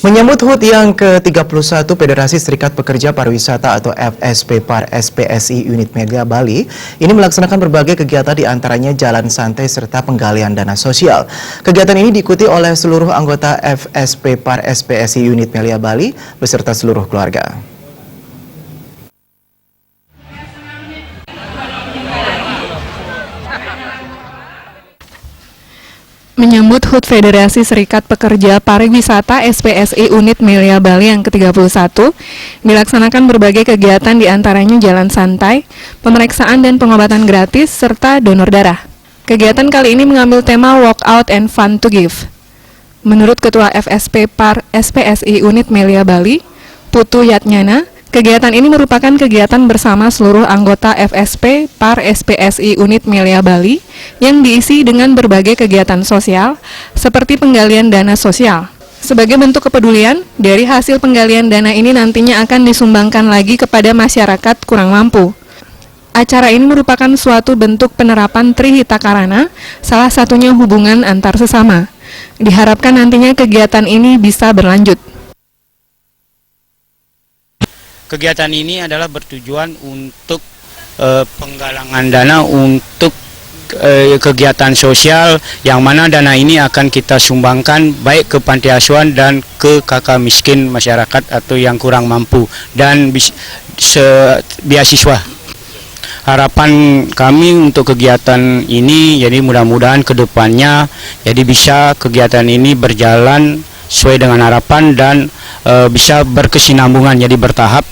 Menyambut HUT yang ke-31 Federasi Serikat Pekerja Pariwisata atau FSP-PAR SPSI Unit Melia Bali ini melaksanakan berbagai kegiatan di antaranya jalan santai serta penggalian dana sosial. Kegiatan ini diikuti oleh seluruh anggota FSP-PAR SPSI Unit Melia Bali beserta seluruh keluarga. Menyambut HUT Federasi Serikat Pekerja Pariwisata SPSI Unit Melia Bali yang ke-31, dilaksanakan berbagai kegiatan di antaranya jalan santai, pemeriksaan dan pengobatan gratis, serta donor darah. Kegiatan kali ini mengambil tema Walk Out and Fun to Give. Menurut Ketua FSP PAR SPSI Unit Melia Bali, Putu Yatnyana, kegiatan ini merupakan kegiatan bersama seluruh anggota FSP PAR SPSI Unit Melia Bali yang diisi dengan berbagai kegiatan sosial seperti penggalian dana sosial. Sebagai bentuk kepedulian, dari hasil penggalian dana ini nantinya akan disumbangkan lagi kepada masyarakat kurang mampu. Acara ini merupakan suatu bentuk penerapan Trihita Karana, salah satunya hubungan antar sesama. Diharapkan nantinya kegiatan ini bisa berlanjut. Kegiatan ini adalah bertujuan untuk penggalangan dana untuk kegiatan sosial yang mana dana ini akan kita sumbangkan baik ke panti asuhan dan ke kakak miskin masyarakat atau yang kurang mampu dan beasiswa. Harapan kami untuk kegiatan ini jadi mudah-mudahan ke depannya jadi bisa kegiatan ini berjalan sesuai dengan harapan dan bisa berkesinambungan jadi bertahap.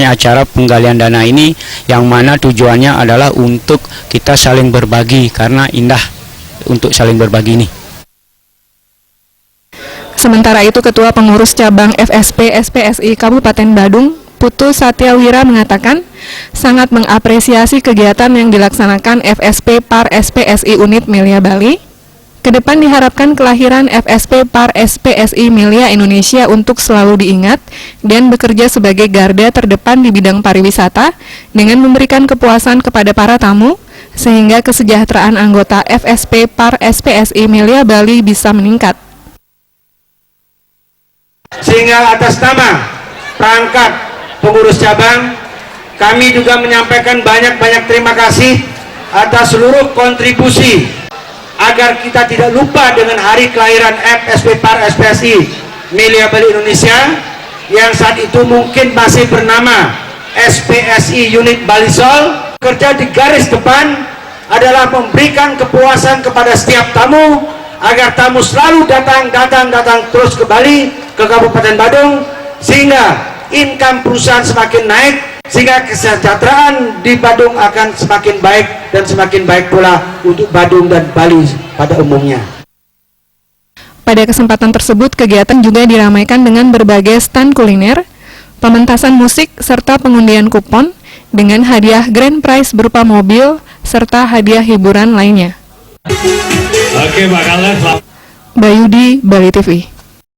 Acara penggalian dana ini yang mana tujuannya adalah untuk kita saling berbagi karena indah untuk saling berbagi ini. Sementara itu Ketua Pengurus Cabang FSP SPSI Kabupaten Badung, Putu Satyawira mengatakan sangat mengapresiasi kegiatan yang dilaksanakan FSP PAR SPSI Unit Melia Bali. Kedepan diharapkan kelahiran FSP PAR SPSI Melia Indonesia untuk selalu diingat dan bekerja sebagai garda terdepan di bidang pariwisata dengan memberikan kepuasan kepada para tamu sehingga kesejahteraan anggota FSP PAR SPSI Melia Bali bisa meningkat. Sehingga atas nama perangkat pengurus cabang, kami juga menyampaikan banyak-banyak terima kasih atas seluruh kontribusi agar kita tidak lupa dengan hari kelahiran FSP PAR SPSI Melia Bali Indonesia yang saat itu mungkin masih bernama SPSI Unit Balisol. Kerja di garis depan adalah memberikan kepuasan kepada setiap tamu agar tamu selalu datang terus ke Bali, ke Kabupaten Badung, sehingga income perusahaan semakin naik, sehingga kesejahteraan di Badung akan semakin baik dan semakin baik pula untuk Badung dan Bali pada umumnya. Pada kesempatan tersebut, kegiatan juga diramaikan dengan berbagai stand kuliner, pementasan musik, serta pengundian kupon dengan hadiah grand prize berupa mobil, serta hadiah hiburan lainnya. Oke, Bayudi, Bali TV.